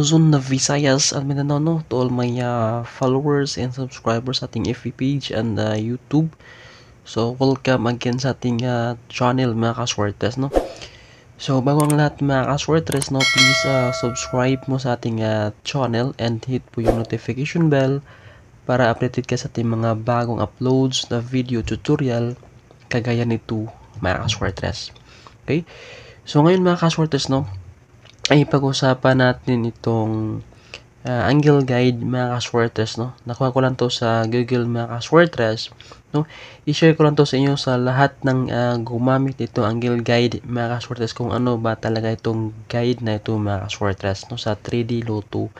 Luzon, Visayas, and Mindanao, no? To all my followers and subscribers sa ating FB page and YouTube. So, welcome again sa ating channel, mga kaswertes, no? So, bago ang lahat, mga kaswertes, no? Please subscribe mo sa ating channel and hit po yung notification bell para updated ka sa ating mga bagong uploads na video tutorial kagaya nito, mga kaswertes. Okay? So, ngayon, mga kaswertes, no? Ay pag-usapan natin itong angle guide, mga kaswertes, no? Nakuha ko lang to sa Google, mga kaswertes, no? I-share ko lang to sa inyo sa lahat ng gumamit itong angle guide, mga kaswertes, kung ano ba talaga itong guide na ito, mga kaswertes, no? Sa 3D Lotto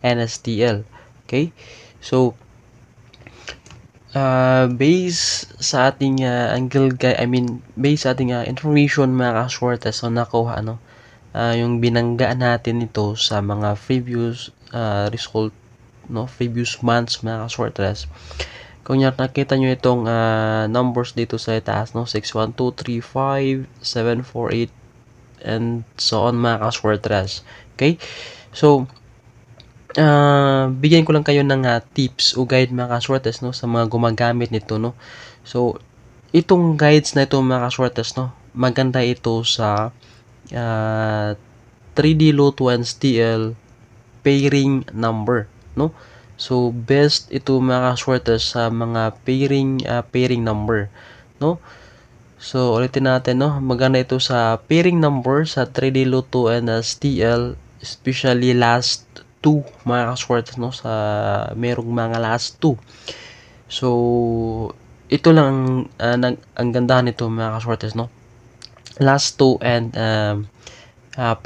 NSTL. Okay? So, base sa ating angle guide, base sa ating information, mga kaswertes, so nakuha, no? Yung binangga natin ito sa mga previous result, no, previous months, mga kaswertes. Kung nakita nyo itong numbers dito sa itaas, no, 61235 748 and so on, mga kaswertes. Okay, so bigyan ko lang kayo ng tips o guide, mga kaswertes, no, sa mga gumagamit nito, no. So itong guides na ito, mga kaswertes, no, maganda ito sa 3D Lotto NSTL pairing number, no? So best ito, mga kaswertes, sa mga pairing number, no? So ulitin natin, no? Maganda ito sa pairing number sa 3D Lotto NSTL, especially last 2, mga kaswertes, no? Sa merong mga last 2. So ito lang ang gandahan nito, mga kaswertes, no? Last 2 and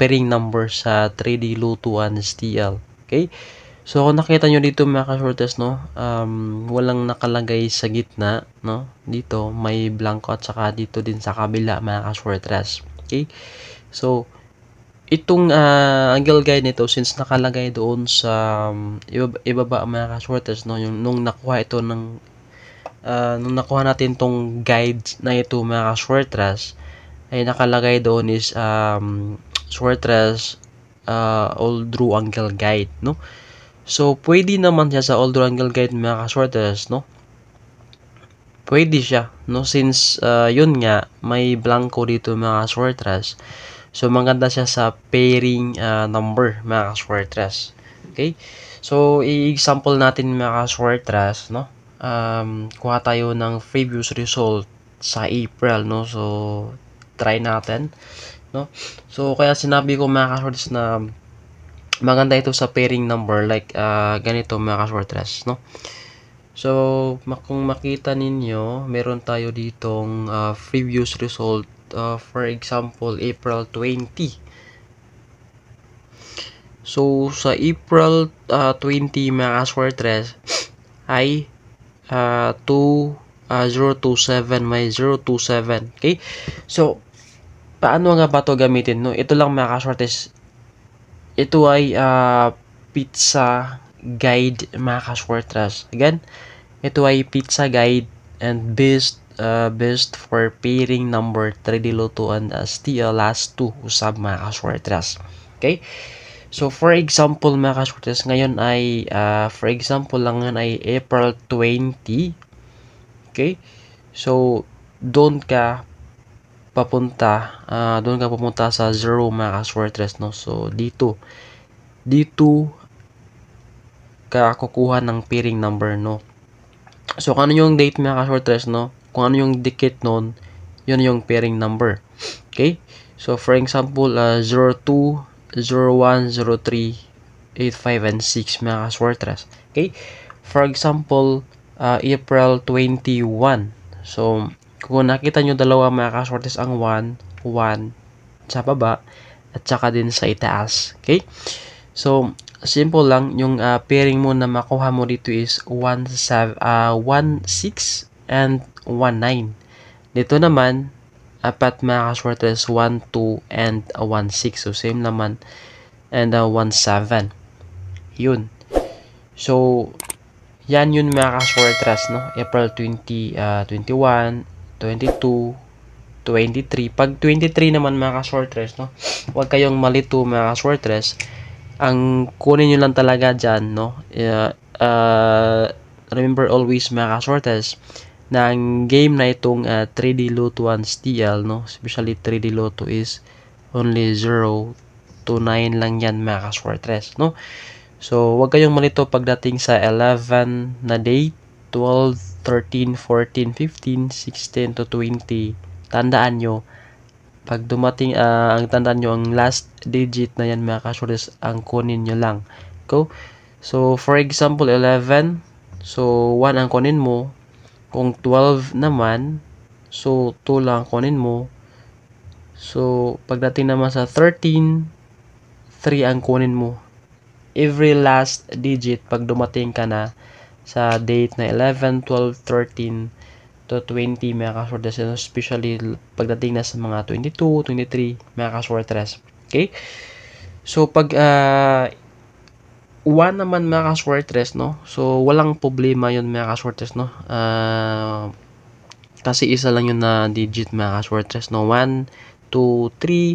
pairing number sa 3D Lotto NSTL. Okay? So, kung nakita nyo dito, mga kaswertes, no, walang nakalagay sa gitna, no? Dito, may blanco at saka dito din sa kabila, mga kaswertes. Okay? So, itong angle guide nito, since nakalagay doon sa ibaba, mga kaswertes, no, yung nung nakuha ito ng nung nakuha natin tong guide na ito, mga kaswertes, ay nakalagay doon is Swertres all draw angle guide, no? So pwede naman siya sa all draw angle guide, mga kaswertes, no? Pwede siya, no, since yun nga may blanco dito, mga kaswertes. So maganda siya sa pairing number, mga kaswertes. Okay? So i-example natin, mga kaswertes, no? Kuha tayo ng previous result sa April, no? So try natin, no? So kaya sinabi ko, mga kaswertes, na maganda ito sa pairing number, like ganito, mga kaswertes, no? So kung makita ninyo, meron tayo ditong previous result, for example April 20. So sa April 20, mga kaswertes, ay 027, may 027. Okay? So paano nga ba ito gamitin, no? Ito lang, mga kaswertes. Ito ay pizza guide, mga kaswertes. Again, ito ay pizza guide and best for pairing number 3D Lotto and STL last 2 usab, mga kaswertes. Okay? So for example, mga kaswertes, ngayon ay for example lang yan ay April 20. Okay? So doon ka papunta sa 0, mga kaswertes, no? So dito ka kukuha ng pairing number, no? So kung ano yung date, mga kaswertes, no, kung ano yung dikit nun, yun yung pairing number. Okay? So for example 02, 01, 03, 85 and 6, mga kaswertes. Okay? For example April 21. So kung nakita nyo dalawa, mga kaswertes, ang 1 sa baba at saka din sa itaas. Okay? So simple lang, yung pairing mo na makuha mo dito is 16 and 19. Dito naman apat, mga kaswertes, 12 and 16. So same naman, and 17. Yun. So yan yun, mga kaswertes, no? April 20, 21, 22, 23. Pag 23 naman, mga kaswertes, no, huwag kayong malito, mga kaswertes. ang kunin nyo lang talaga dyan, no? Remember always mga ka-sorters, na ang game na itong 3D Lotto 1 STL, no? Especially 3D Lotto is only 0 to 9 lang yan mga ka-sorters, no? So, huwag kayong malito pagdating sa 11 na date, 12, 13, 14, 15, 16 to 20. Tandaan nyo, pag dumating, ang tandaan nyo, ang last digit na yan mga ka-sorters, ang kunin nyo lang. Go. So, for example, 11. So, 1 ang kunin mo. Kung 12 naman, so 2 lang kunin mo. So, pagdating naman sa 13, 3 ang kunin mo. Every last digit, pag dumating ka na sa date na 11, 12, 13, to 20 mga ka-sorters, especially pagdating na sa mga 22, 23 mga ka-sorters. Okay? So, pag 1 naman mga ka-sorters, no? So, walang problema yun mga ka-sorters, no? Kasi isa lang yun na digit mga ka-sorters, no? 1, 2, 3,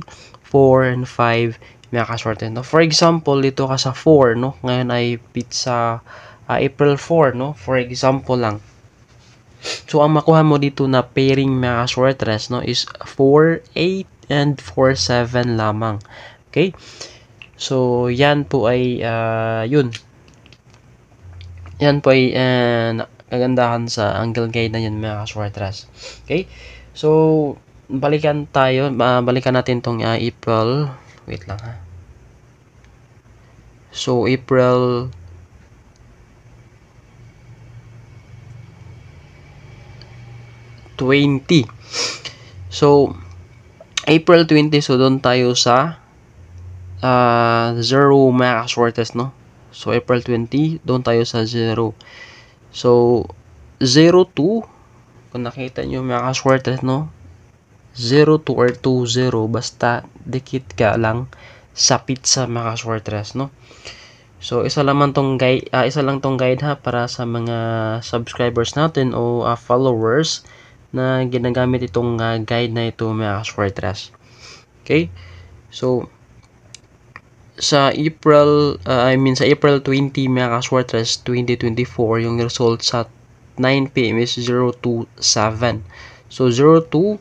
4, and 5 mga ka-sorters, no? For example, dito ka sa 4, no? Ngayon ay pizza April 4, no? For example lang. So, ang makuha mo dito na pairing mga ka-sorters, no, is 4, 8, and 4, 7 lamang. Okay? So, yan po ay, yun. Yan po ay kagandahan sa angle guide na yun mga ka-sorters. Okay? So, balikan natin tong April. Wait lang ha. So, April 20. So, April 20, so doon tayo sa 0 mga ka-sorters, no? So, April 20, doon tayo sa 0. So, 02, kung nakita nyo mga ka-sorters, no? 02 or 20, basta dikit ka lang sa pizza mga ka-sorters, no? So, isa lang tong guide ha, para sa mga subscribers natin o followers na ginagamit itong guide na ito mga ka-sorters. Okay? So, sa April 20 mga ka-sorters 2024, yung result sa 9 PM is 027. So, 02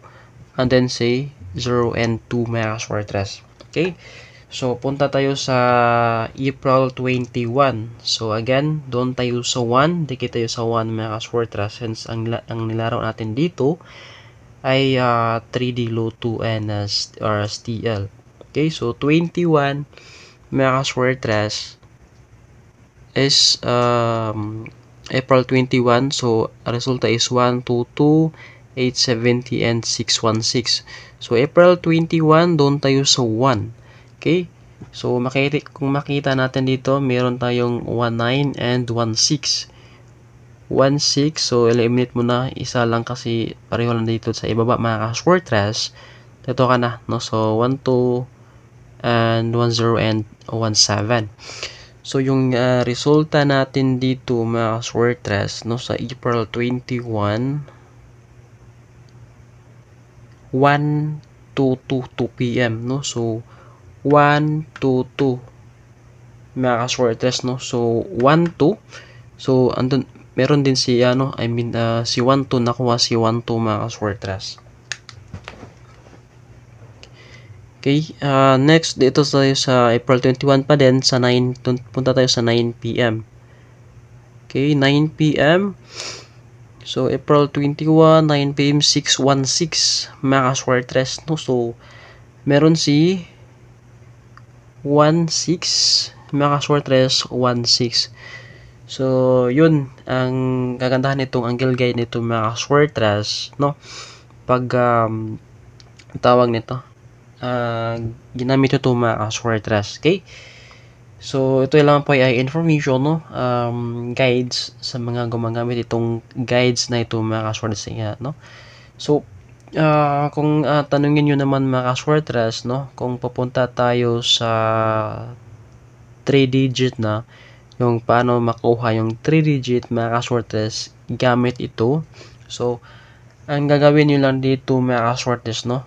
and then say 0 and 2 mga ka-sorters. Okay? So, punta tayo sa April 21. So, again, doon tayo sa 1. Dikit tayo sa 1 mga ka-sorters. Since ang nilaro natin dito ay 3D Lotto and STL. Okay, so 21 mga ka-sorters is April 21. So, resulta is 1, 2, 2, 870, and 616. So, April 21, doon tayo sa 1. Okay? So, kung makita natin dito, meron tayong 19 and 16. 16, so eliminate mo na. Isa lang kasi pareho lang dito sa ibaba mga ka-sorters. Dito ka na, no? So, 12 and 10 and 17. So, yung resulta natin dito mga ka-sorters, no? Sa April 21, 1 to 2 PM, no? So, 1 to 2 mga ka-sorters, no? So, 1 to, so andun meron din si si 1 to, nakuha si 1 to mga ka-sorters. Okay, next dito tayo sa April 21 pa din sa 9, punta tayo sa 9 PM. Okay, 9 PM. So, April 21, 9 PM, 616 mga ka-sorters, no? So, meron si 16 mga ka-sorters, 16. So, yun ang kagandahan nitong angle guide nito mga ka-sorters, no? Pag tawag nito, ginamit ito mga ka-sorters. Okay? So, ito lang po ay information, no? Guides sa mga gumagamit itong guides na ito mga ka-sorters, no? So, kung tanungin nyo naman mga ka-sorters, no? Kung papunta tayo sa 3 digit na, yung paano makuha yung 3 digit mga ka-sorters gamit ito. So, ang gagawin nyo lang dito mga ka-sorters, no?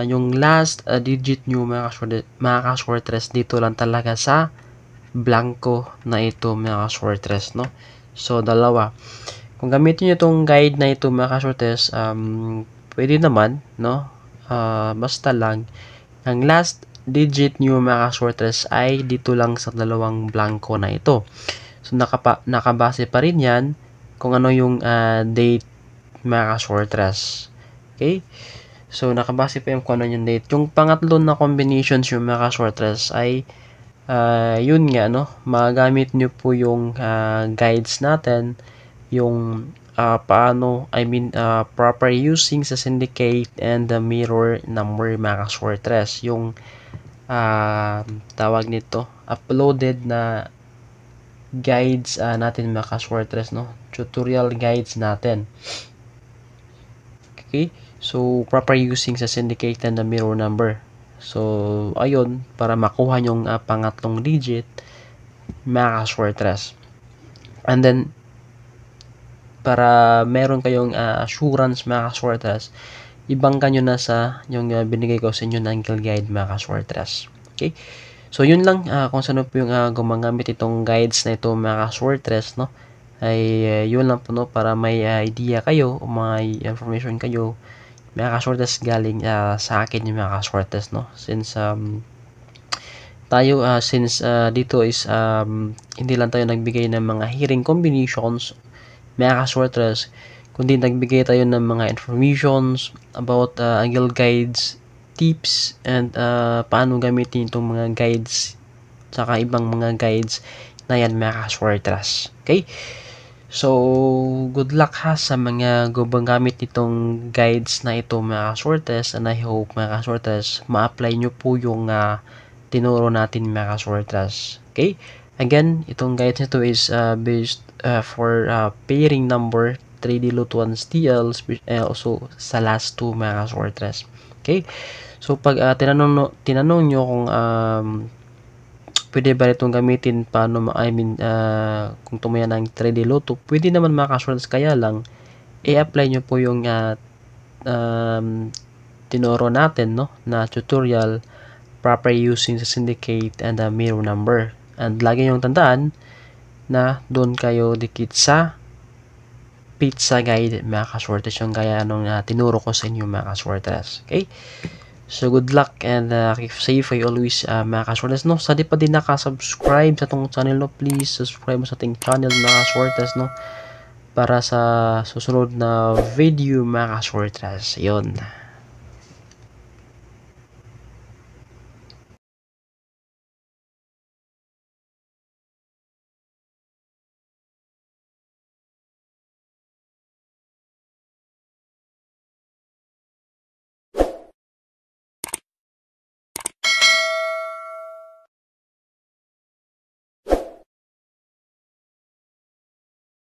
Yung last digit nyo mga ka-sorters dito lang talaga sa blanco na ito mga ka-shorters, no? So, dalawa. Kung gamitin nyo itong guide na ito mga ka-shorters, pwede naman, no? Basta lang, ang last digit nyo mga ka-shorters ay dito lang sa dalawang blanco na ito. So, nakabase pa rin yan kung ano yung date mga ka-shorters. Okay? So, nakabase pa yung kung ano yung date. Yung pangatlo na combinations yung mga ka-shorters ay yun nga, no? Magamit nyo po yung guides natin, yung proper using sa syndicate and the mirror number mga ka-shorters. Yung tawag nito, uploaded na guides natin mga ka-shorters, no? Tutorial guides natin. Okay? So, proper using sa syndicate and the mirror number. So, ayun, para makuha yung pangatlong digit, mga ka-shorters. And then, para meron kayong assurance, mga ka-shorters, ibangka nyo na sa yung binigay ko sa inyo na angle guide, mga ka-shorters. Okay? So, yun lang kung saan po yung gumagamit itong guides na ito, mga ka-shorters, no? Ay yun lang po, no? Para may idea kayo o may information kayo, mga ka-shorters, galing sa akin yung mga ka-shorters, no? Since dito is hindi lang tayo nagbigay ng mga hearing combinations, mga ka-shorters, kundi nagbigay tayo ng mga informations about angle guides, tips, and paano gamitin itong mga guides saka ibang mga guides na yan mga ka-shorters. Okay? So, good luck ha sa mga gumagamit nitong guides na ito mga ka-shorters, and I hope mga ka-shorters ma-apply nyo po yung tinuro natin mga ka-shorters. Okay? Again, itong guides nito is based for pairing number 3D Lutuans TL, also sa last two mga ka-shorters. Okay? So, pag tinanong nyo kung pwede ba itong gamitin kung tumaya ng 3D Luto, pwede naman mga ka-shorters, kaya lang i-apply nyo po yung tinuro natin, no, na tutorial, proper using sa syndicate and the mirror number. And lagi nyo tandaan na doon kayo dikit sa pizza guide mga ka-shorters, yung gaya nung tinuro ko sa inyo mga ka-shorters. Okay? So, good luck and keep safe ay always mga ka-shorters, no? Sa di pa din nakasubscribe sa tong channel, no? Please subscribe sa ating channel mga ka-shorters, no? Para sa susunod na video mga ka-shorters. Yun.